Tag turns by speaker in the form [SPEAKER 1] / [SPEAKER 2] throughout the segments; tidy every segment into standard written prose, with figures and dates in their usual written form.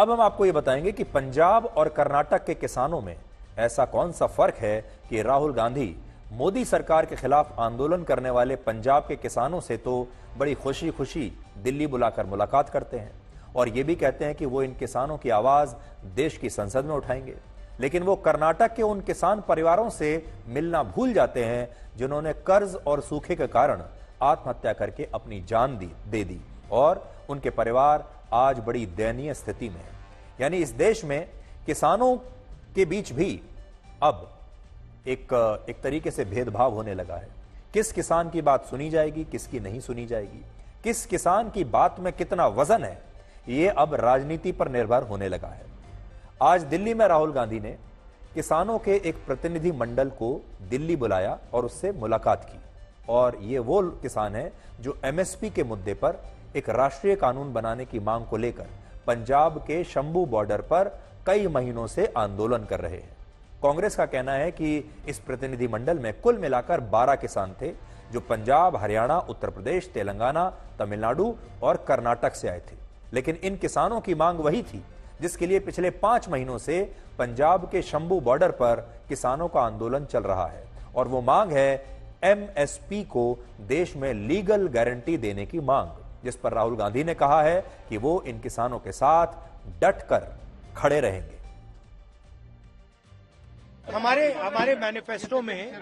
[SPEAKER 1] अब हम आपको यह बताएंगे कि पंजाब और कर्नाटक के किसानों में ऐसा कौन सा फर्क है कि राहुल गांधी मोदी सरकार के खिलाफ आंदोलन करने वाले पंजाब के किसानों से तो बड़ी खुशी खुशी दिल्ली बुलाकर मुलाकात करते हैं और यह भी कहते हैं कि वो इन किसानों की आवाज देश की संसद में उठाएंगे, लेकिन वो कर्नाटक के उन किसान परिवारों से मिलना भूल जाते हैं जिन्होंने कर्ज और सूखे के कारण आत्महत्या करके अपनी जान दे दी और उनके परिवार आज बड़ी दयनीय स्थिति में है। यानी इस देश में किसानों के बीच भी अब एक तरीके से भेदभाव होने लगा है। किस किसान की बात सुनी जाएगी, किसकी नहीं सुनी जाएगी, किस किसान की बात में कितना वजन है, यह अब राजनीति पर निर्भर होने लगा है। आज दिल्ली में राहुल गांधी ने किसानों के एक प्रतिनिधि मंडल को दिल्ली बुलाया और उससे मुलाकात की और ये वो किसान हैं जो एमएसपी के मुद्दे पर एक राष्ट्रीय कानून बनाने की मांग को लेकर पंजाब के शंभू बॉर्डर पर कई महीनों से आंदोलन कर रहे हैं। कांग्रेस का कहना है कि इस प्रतिनिधि मंडल में कुल मिलाकर 12 किसान थे जो पंजाब, हरियाणा, उत्तर प्रदेश, तेलंगाना, तमिलनाडु और कर्नाटक से आए थे, लेकिन इन किसानों की मांग वही थी जिसके लिए पिछले 5 महीनों से पंजाब के शंभू बॉर्डर पर किसानों का आंदोलन चल रहा है और वो मांग है एमएसपी को देश में लीगल गारंटी देने की मांग, जिस पर राहुल गांधी ने कहा है कि वो इन किसानों के साथ डटकर खड़े रहेंगे।
[SPEAKER 2] हमारे मैनिफेस्टो में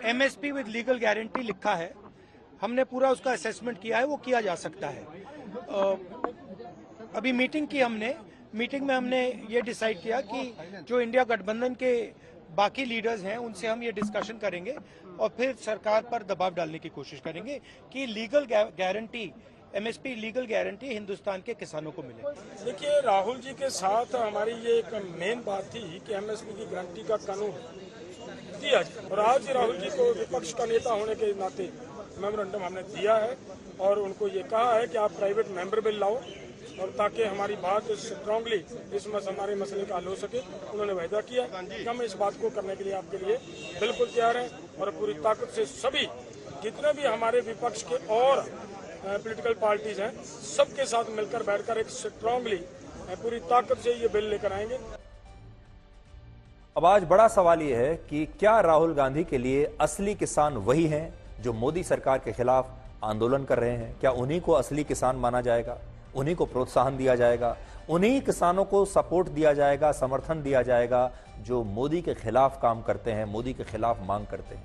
[SPEAKER 2] एमएसपी विद लीगल गारंटी लिखा है। हमने पूरा उसका असेसमेंट किया है, वो किया जा सकता है। अभी मीटिंग में हमने ये डिसाइड किया कि जो इंडिया गठबंधन के बाकी लीडर्स हैं उनसे हम ये डिस्कशन करेंगे और फिर सरकार पर दबाव डालने की कोशिश करेंगे कि legal guarantee, MSP legal guarantee Hindustan के किसानों को मिले।
[SPEAKER 3] देखिए, राहुल जी के साथ हमारी ये एक मेन बात थी कि एमएसपी की गारंटी का कानून दिया जाए और आज राहुल जी को विपक्ष का नेता होने के नाते मेमोरेंडम हमने दिया है और उनको ये कहा है कि आप प्राइवेट मेंबर बिल लाओ और ताकि हमारी बात स्ट्रांगली हमारे मसले का हल हो सके। उन्होंने वायदा किया कि हम इस बात को करने के लिए आपके लिए बिल्कुल तैयार हैं और पूरी ताकत से सभी जितने भी हमारे विपक्ष के और पॉलिटिकल पार्टीज हैं सबके साथ मिलकर बैठकर एक स्ट्रांगली पूरी ताकत से ये बिल लेकर आएंगे।
[SPEAKER 1] अब आज बड़ा सवाल यह है कि क्या राहुल गांधी के लिए असली किसान वही हैं जो मोदी सरकार के खिलाफ आंदोलन कर रहे हैं? क्या उन्हीं को असली किसान माना जाएगा, उन्हीं को प्रोत्साहन दिया जाएगा, उन्हीं किसानों को सपोर्ट दिया जाएगा, समर्थन दिया जाएगा जो मोदी के खिलाफ काम करते हैं, मोदी के खिलाफ मांग करते हैं?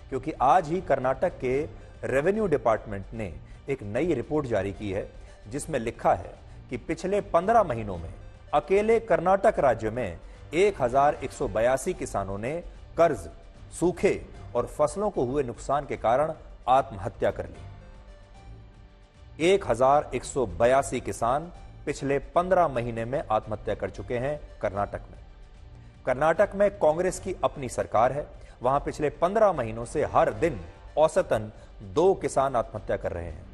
[SPEAKER 1] क्योंकि आज ही कर्नाटक के रेवेन्यू डिपार्टमेंट ने एक नई रिपोर्ट जारी की है जिसमें लिखा है कि पिछले 15 महीनों में अकेले कर्नाटक राज्य में 1182 किसानों ने कर्ज, सूखे और फसलों को हुए नुकसान के कारण आत्महत्या कर ली। 1182 किसान पिछले 15 महीने में आत्महत्या कर चुके हैं कर्नाटक में। कर्नाटक में कांग्रेस की अपनी सरकार है, वहां पिछले 15 महीनों से हर दिन औसतन 2 किसान आत्महत्या कर रहे हैं,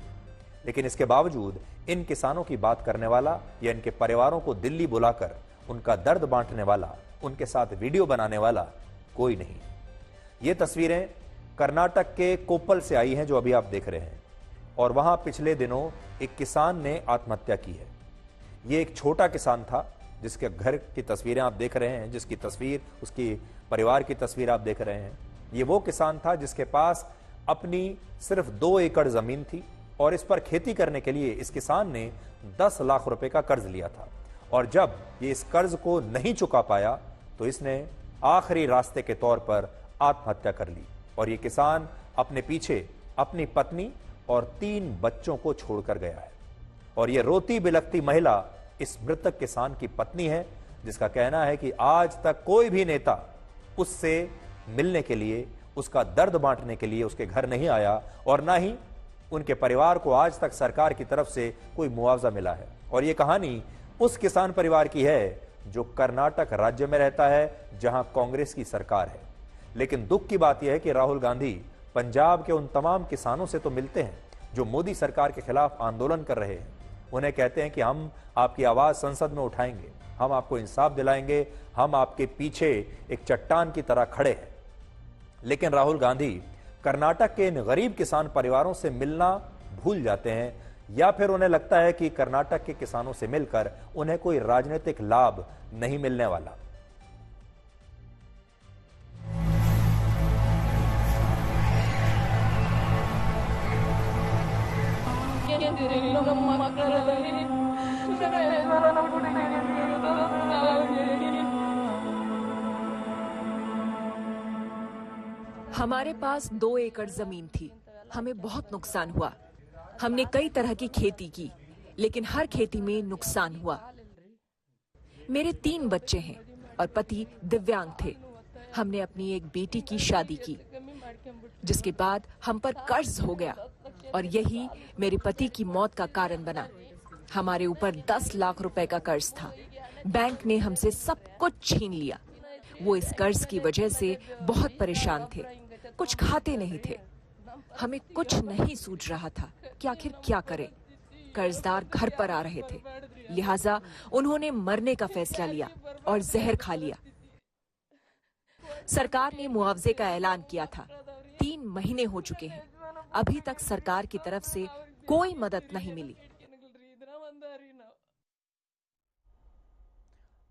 [SPEAKER 1] लेकिन इसके बावजूद इन किसानों की बात करने वाला या इनके परिवारों को दिल्ली बुलाकर उनका दर्द बांटने वाला, उनके साथ वीडियो बनाने वाला कोई नहीं। ये तस्वीरें कर्नाटक के कोप्पल से आई हैं जो अभी आप देख रहे हैं और वहां पिछले दिनों एक किसान ने आत्महत्या की है। ये एक छोटा किसान था जिसके घर की तस्वीरें आप देख रहे हैं, जिसकी तस्वीर, उसकी परिवार की तस्वीर आप देख रहे हैं। ये वो किसान था जिसके पास अपनी सिर्फ 2 एकड़ जमीन थी और इस पर खेती करने के लिए इस किसान ने 10 लाख रुपए का कर्ज लिया था और जब ये इस कर्ज को नहीं चुका पाया तो इसने आखिरी रास्ते के तौर पर आत्महत्या कर ली और ये किसान अपने पीछे अपनी पत्नी और 3 बच्चों को छोड़कर गया है। और यह रोती बिलखती महिला इस मृतक किसान की पत्नी है जिसका कहना है कि आज तक कोई भी नेता उससे मिलने के लिए, उसका दर्द बांटने के लिए उसके घर नहीं आया और ना ही उनके परिवार को आज तक सरकार की तरफ से कोई मुआवजा मिला है। और यह कहानी उस किसान परिवार की है जो कर्नाटक राज्य में रहता है जहां कांग्रेस की सरकार है। लेकिन दुख की बात यह है कि राहुल गांधी पंजाब के उन तमाम किसानों से तो मिलते हैं जो मोदी सरकार के खिलाफ आंदोलन कर रहे हैं। उन्हें कहते हैं कि हम आपकी आवाज संसद में उठाएंगे, हम आपको इंसाफ दिलाएंगे, हम आपके पीछे एक चट्टान की तरह खड़े हैं। लेकिन राहुल गांधी कर्नाटक के इन गरीब किसान परिवारों से मिलना भूल जाते हैं या फिर उन्हें लगता है कि कर्नाटक के किसानों से मिलकर उन्हें कोई राजनीतिक लाभ नहीं मिलने वाला।
[SPEAKER 4] हमारे पास 2 एकड़ जमीन थी। हमें बहुत नुकसान हुआ। हमने कई तरह की खेती की, लेकिन हर खेती में नुकसान हुआ। मेरे 3 बच्चे हैं और पति दिव्यांग थे। हमने अपनी एक बेटी की शादी की, जिसके बाद हम पर कर्ज हो गया और यही मेरे पति की मौत का कारण बना। हमारे ऊपर 10 लाख रुपए का कर्ज था। बैंक ने हमसे सब कुछ छीन लिया। वो इस कर्ज की वजह से बहुत परेशान थे, कुछ खाते नहीं थे। हमें कुछ नहीं सूझ रहा था कि आखिर क्या करें। कर्जदार घर पर आ रहे थे, लिहाजा उन्होंने मरने का फैसला लिया और जहर खा लिया। सरकार ने मुआवजे का ऐलान किया था। 3 महीने हो चुके हैं, अभी तक सरकार की तरफ से कोई मदद नहीं मिली।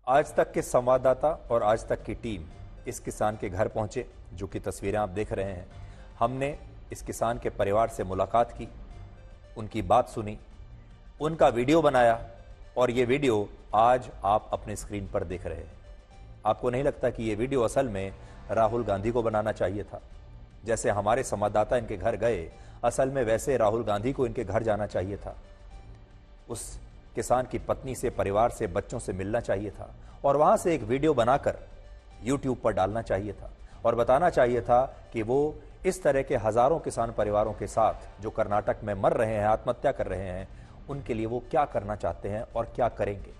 [SPEAKER 1] आज तक के संवाददाता और आज तक की टीम इस किसान के घर पहुंचे, जो कि तस्वीरें आप देख रहे हैं। हमने इस किसान के परिवार से मुलाकात की, उनकी बात सुनी, उनका वीडियो बनाया और ये वीडियो आज आप अपने स्क्रीन पर देख रहे हैं। आपको नहीं लगता कि ये वीडियो असल में राहुल गांधी को बनाना चाहिए था? जैसे हमारे संवाददाता इनके घर गए, असल में वैसे राहुल गांधी को इनके घर जाना चाहिए था। उस किसान की पत्नी से, परिवार से, बच्चों से मिलना चाहिए था और वहां से एक वीडियो बनाकर YouTube पर डालना चाहिए था और बताना चाहिए था कि वो इस तरह के हजारों किसान परिवारों के साथ जो कर्नाटक में मर रहे हैं, आत्महत्या कर रहे हैं, उनके लिए वो क्या करना चाहते हैं और क्या करेंगे।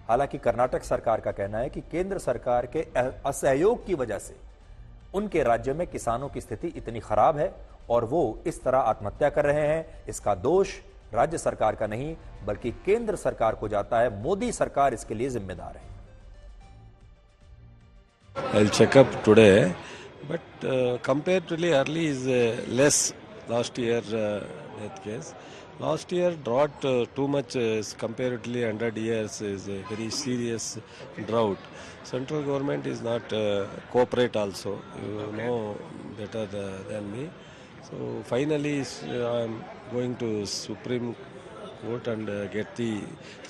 [SPEAKER 1] हालांकि कर्नाटक सरकार का कहना है कि केंद्र सरकार के असहयोग की वजह से उनके राज्य में किसानों की स्थिति इतनी खराब है और वो इस तरह आत्महत्या कर रहे हैं। इसका दोष राज्य सरकार का नहीं बल्कि केंद्र सरकार को जाता है। मोदी सरकार इसके लिए जिम्मेदार है।
[SPEAKER 5] I'll check up today, but comparatively early is less last year death case. Last year drought too much is comparatively 100 years is a very serious drought. Central government is not cooperate also. You know better than me. So finally I am going to Supreme Court and get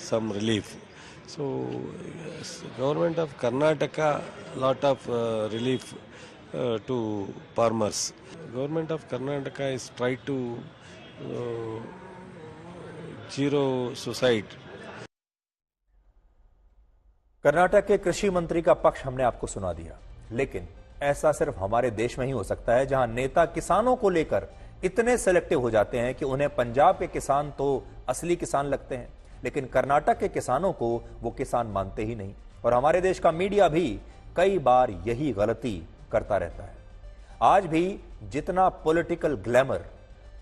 [SPEAKER 5] some relief. So yes, government of Karnataka lot of relief to farmers. Government of Karnataka is try to zero suicide.
[SPEAKER 1] Karnataka के कृषि मंत्री का पक्ष हमने आपको सुना दिया, लेकिन ऐसा सिर्फ हमारे देश में ही हो सकता है, जहां नेता किसानों को लेकर इतने सेलेक्टिव हो जाते हैं कि उन्हें पंजाब के किसान तो असली किसान लगते हैं, लेकिन कर्नाटक के किसानों को वो किसान मानते ही नहीं। और हमारे देश का मीडिया भी कई बार यही गलती करता रहता है। आज भी जितना पॉलिटिकल ग्लैमर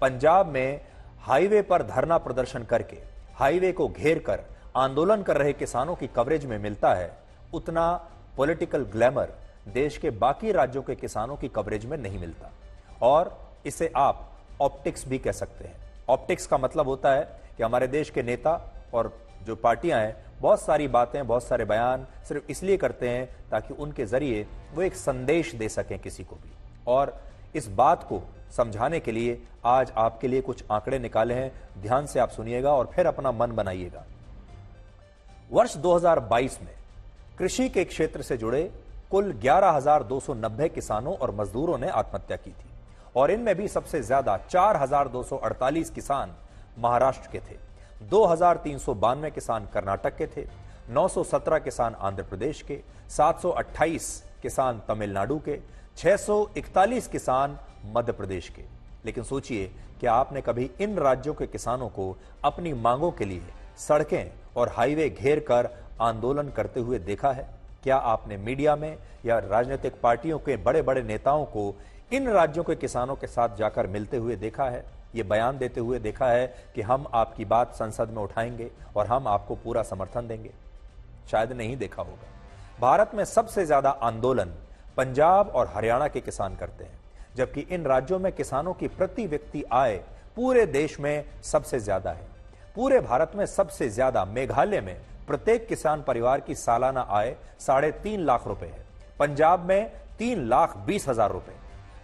[SPEAKER 1] पंजाब में हाईवे पर धरना प्रदर्शन करके, हाईवे को घेर कर आंदोलन कर रहे किसानों की कवरेज में मिलता है, उतना पॉलिटिकल ग्लैमर देश के बाकी राज्यों के किसानों की कवरेज में नहीं मिलता। और इसे आप ऑप्टिक्स भी कह सकते हैं। ऑप्टिक्स का मतलब होता है कि हमारे देश के नेता और जो पार्टियां हैं बहुत सारी बातें, बहुत सारे बयान सिर्फ इसलिए करते हैं ताकि उनके जरिए वो एक संदेश दे सकें किसी को भी। और इस बात को समझाने के लिए आज आपके लिए कुछ आंकड़े निकाले हैं, ध्यान से आप सुनिएगा और फिर अपना मन बनाइएगा। वर्ष 2022 में कृषि के क्षेत्र से जुड़े कुल 11,290 किसानों और मजदूरों ने आत्महत्या की थी और इनमें भी सबसे ज्यादा 4,248 किसान महाराष्ट्र के थे, 2,392 किसान कर्नाटक के थे, 917 किसान आंध्र प्रदेश के, 728 किसान तमिलनाडु के, 641 किसान मध्य प्रदेश के। लेकिन सोचिए, क्या आपने कभी इन राज्यों के किसानों को अपनी मांगों के लिए सड़कें और हाईवे घेर कर आंदोलन करते हुए देखा है? क्या आपने मीडिया में या राजनीतिक पार्टियों के बड़े बड़े नेताओं को इन राज्यों के किसानों के साथ जाकर मिलते हुए देखा है, ये बयान देते हुए देखा है कि हम आपकी बात संसद में उठाएंगे और हम आपको पूरा समर्थन देंगे? शायद नहीं देखा होगा। भारत में सबसे ज्यादा आंदोलन पंजाब और हरियाणा के किसान करते हैं, जबकि इन राज्यों में किसानों की प्रति व्यक्ति आय पूरे देश में सबसे ज्यादा है। पूरे भारत में सबसे ज्यादा मेघालय में प्रत्येक किसान परिवार की सालाना आय 3.5 लाख रुपए है। पंजाब में 3,20,000 रुपए,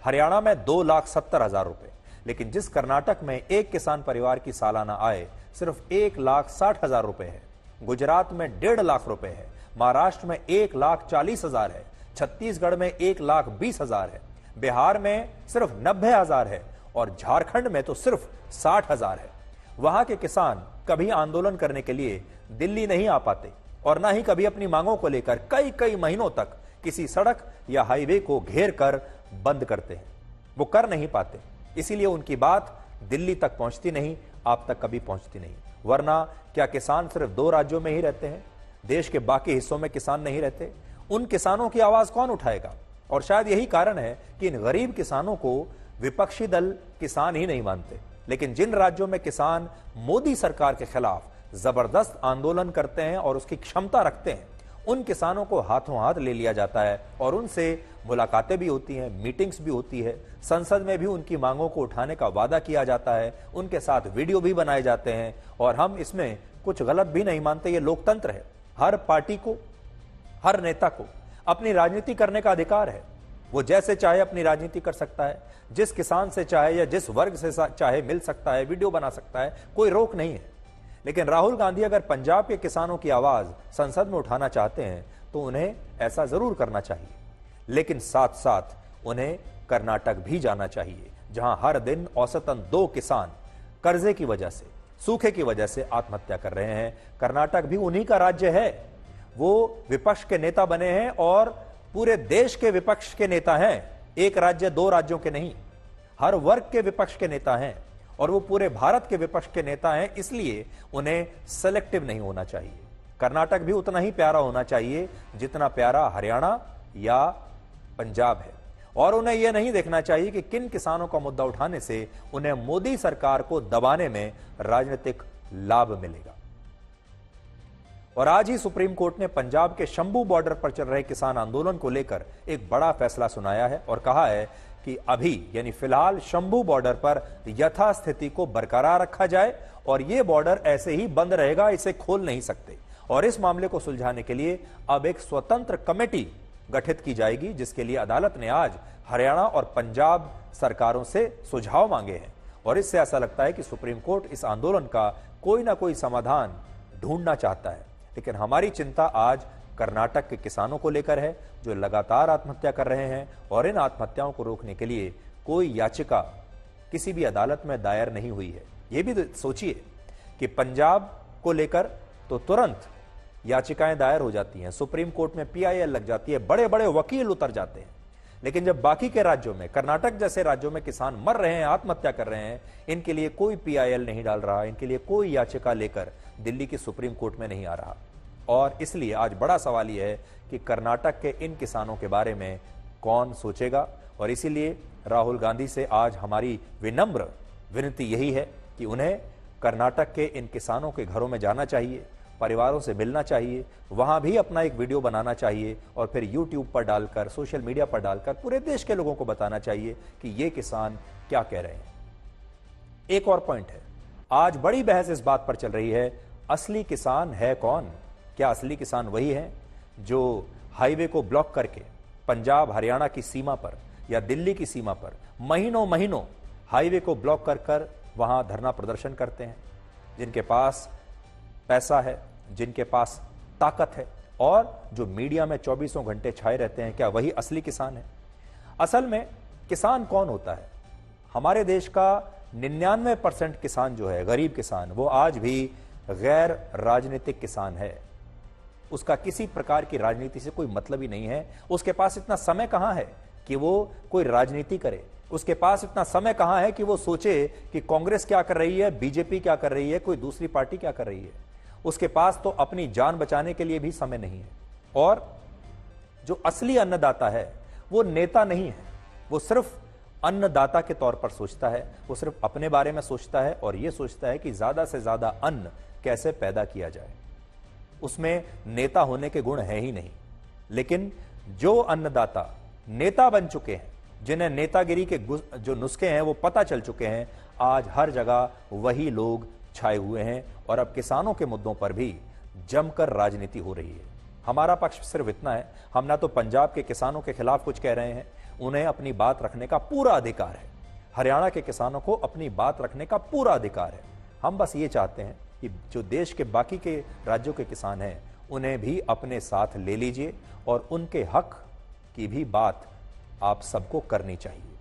[SPEAKER 1] हरियाणा में 2,70,000 रुपए। लेकिन जिस कर्नाटक में एक किसान परिवार की सालाना आय सिर्फ 1,60,000 रुपए है, गुजरात में 1.5 लाख रुपए है, महाराष्ट्र में 1,40,000 है, छत्तीसगढ़ में 1,20,000 है, बिहार में सिर्फ 90,000 है और झारखंड में तो सिर्फ 60,000 है। वहां के किसान कभी आंदोलन करने के लिए दिल्ली नहीं आ पाते और ना ही कभी अपनी मांगों को लेकर कई कई महीनों तक किसी सड़क या हाईवे को घेर कर बंद करते हैं। वो कर नहीं पाते, इसीलिए उनकी बात दिल्ली तक पहुंचती नहीं, आप तक कभी पहुंचती नहीं। वरना क्या किसान सिर्फ 2 राज्यों में ही रहते हैं? देश के बाकी हिस्सों में किसान नहीं रहते? उन किसानों की आवाज कौन उठाएगा? और शायद यही कारण है कि इन गरीब किसानों को विपक्षी दल किसान ही नहीं मानते। लेकिन जिन राज्यों में किसान मोदी सरकार के खिलाफ जबरदस्त आंदोलन करते हैं और उसकी क्षमता रखते हैं, उन किसानों को हाथों हाथ ले लिया जाता है और उनसे मुलाकातें भी होती हैं, मीटिंग्स भी होती है, संसद में भी उनकी मांगों को उठाने का वादा किया जाता है, उनके साथ वीडियो भी बनाए जाते हैं। और हम इसमें कुछ गलत भी नहीं मानते, ये लोकतंत्र है। हर पार्टी को, हर नेता को अपनी राजनीति करने का अधिकार है। वो जैसे चाहे अपनी राजनीति कर सकता है, जिस किसान से चाहे या जिस वर्ग से चाहे मिल सकता है, वीडियो बना सकता है, कोई रोक नहीं है। लेकिन राहुल गांधी अगर पंजाब के किसानों की आवाज संसद में उठाना चाहते हैं तो उन्हें ऐसा जरूर करना चाहिए। लेकिन साथ साथ उन्हें कर्नाटक भी जाना चाहिए, जहां हर दिन औसतन 2 किसान कर्जे की वजह से, सूखे की वजह से आत्महत्या कर रहे हैं। कर्नाटक भी उन्हीं का राज्य है। वो विपक्ष के नेता बने हैं और पूरे देश के विपक्ष के नेता हैं, एक राज्य 2 राज्यों के नहीं। हर वर्ग के विपक्ष के नेता हैं और वो पूरे भारत के विपक्ष के नेता हैं, इसलिए उन्हें सेलेक्टिव नहीं होना चाहिए। कर्नाटक भी उतना ही प्यारा होना चाहिए जितना प्यारा हरियाणा या पंजाब है। और उन्हें यह नहीं देखना चाहिए कि किन किसानों का मुद्दा उठाने से उन्हें मोदी सरकार को दबाने में राजनीतिक लाभ मिलेगा। और आज ही सुप्रीम कोर्ट ने पंजाब के शंभू बॉर्डर पर चल रहे किसान आंदोलन को लेकर एक बड़ा फैसला सुनाया है और कहा है कि अभी यानी फिलहाल शंभू बॉर्डर पर यथास्थिति को बरकरार रखा जाए और यह बॉर्डर ऐसे ही बंद रहेगा, इसे खोल नहीं सकते। और इस मामले को सुलझाने के लिए अब एक स्वतंत्र कमेटी गठित की जाएगी, जिसके लिए अदालत ने आज हरियाणा और पंजाब सरकारों से सुझाव मांगे हैं। और इससे ऐसा लगता है कि सुप्रीम कोर्ट इस आंदोलन का कोई ना कोई समाधान ढूंढना चाहता है। लेकिन हमारी चिंता आज कर्नाटक के किसानों को लेकर है, जो लगातार आत्महत्या कर रहे हैं और इन आत्महत्याओं को रोकने के लिए कोई याचिका किसी भी अदालत में दायर नहीं हुई है। यह भी सोचिए कि पंजाब को लेकर तो तुरंत याचिकाएं दायर हो जाती हैं, सुप्रीम कोर्ट में PIL लग जाती है, बड़े बड़े वकील उतर जाते हैं। लेकिन जब बाकी के राज्यों में, कर्नाटक जैसे राज्यों में किसान मर रहे हैं, आत्महत्या कर रहे हैं, इनके लिए कोई PIL नहीं डाल रहा, इनके लिए कोई याचिका लेकर दिल्ली की सुप्रीम कोर्ट में नहीं आ रहा। और इसलिए आज बड़ा सवाल यह है कि कर्नाटक के इन किसानों के बारे में कौन सोचेगा। और इसीलिए राहुल गांधी से आज हमारी विनम्र विनती यही है कि उन्हें कर्नाटक के इन किसानों के घरों में जाना चाहिए, परिवारों से मिलना चाहिए, वहां भी अपना एक वीडियो बनाना चाहिए और फिर YouTube पर डालकर, सोशल मीडिया पर डालकर पूरे देश के लोगों को बताना चाहिए कि ये किसान क्या कह रहे हैं। एक और पॉइंट है, आज बड़ी बहस इस बात पर चल रही है, असली किसान है कौन? क्या असली किसान वही है जो हाईवे को ब्लॉक करके पंजाब हरियाणा की सीमा पर या दिल्ली की सीमा पर महीनों महीनों हाईवे को ब्लॉक कर कर वहां धरना प्रदर्शन करते हैं, जिनके पास पैसा है, जिनके पास ताकत है और जो मीडिया में 24 घंटे छाए रहते हैं? क्या वही असली किसान है? असल में किसान कौन होता है? हमारे देश का 99% किसान जो है, गरीब किसान, वो आज भी गैर राजनीतिक किसान है। उसका किसी प्रकार की राजनीति से कोई मतलब ही नहीं है। उसके पास इतना समय कहां है कि वो कोई राजनीति करे? उसके पास इतना समय कहां है कि वो सोचे कि कांग्रेस क्या कर रही है, बीजेपी क्या कर रही है, कोई दूसरी पार्टी क्या कर रही है? उसके पास तो अपनी जान बचाने के लिए भी समय नहीं है। और जो असली अन्नदाता है वो नेता नहीं है, वो सिर्फ अन्नदाता के तौर पर सोचता है, वो सिर्फ अपने बारे में सोचता है और ये सोचता है कि ज्यादा से ज्यादा अन्न कैसे पैदा किया जाए। उसमें नेता होने के गुण है ही नहीं। लेकिन जो अन्नदाता नेता बन चुके हैं, जिन्हें नेतागिरी के जो नुस्खे हैं वो पता चल चुके हैं, आज हर जगह वही लोग छाए हुए हैं और अब किसानों के मुद्दों पर भी जमकर राजनीति हो रही है। हमारा पक्ष सिर्फ इतना है, हम ना तो पंजाब के किसानों के खिलाफ कुछ कह रहे हैं, उन्हें अपनी बात रखने का पूरा अधिकार है। हरियाणा के किसानों को अपनी बात रखने का पूरा अधिकार है। हम बस ये चाहते हैं कि जो देश के बाकी के राज्यों के किसान हैं उन्हें भी अपने साथ ले लीजिए और उनके हक की भी बात आप सबको करनी चाहिए।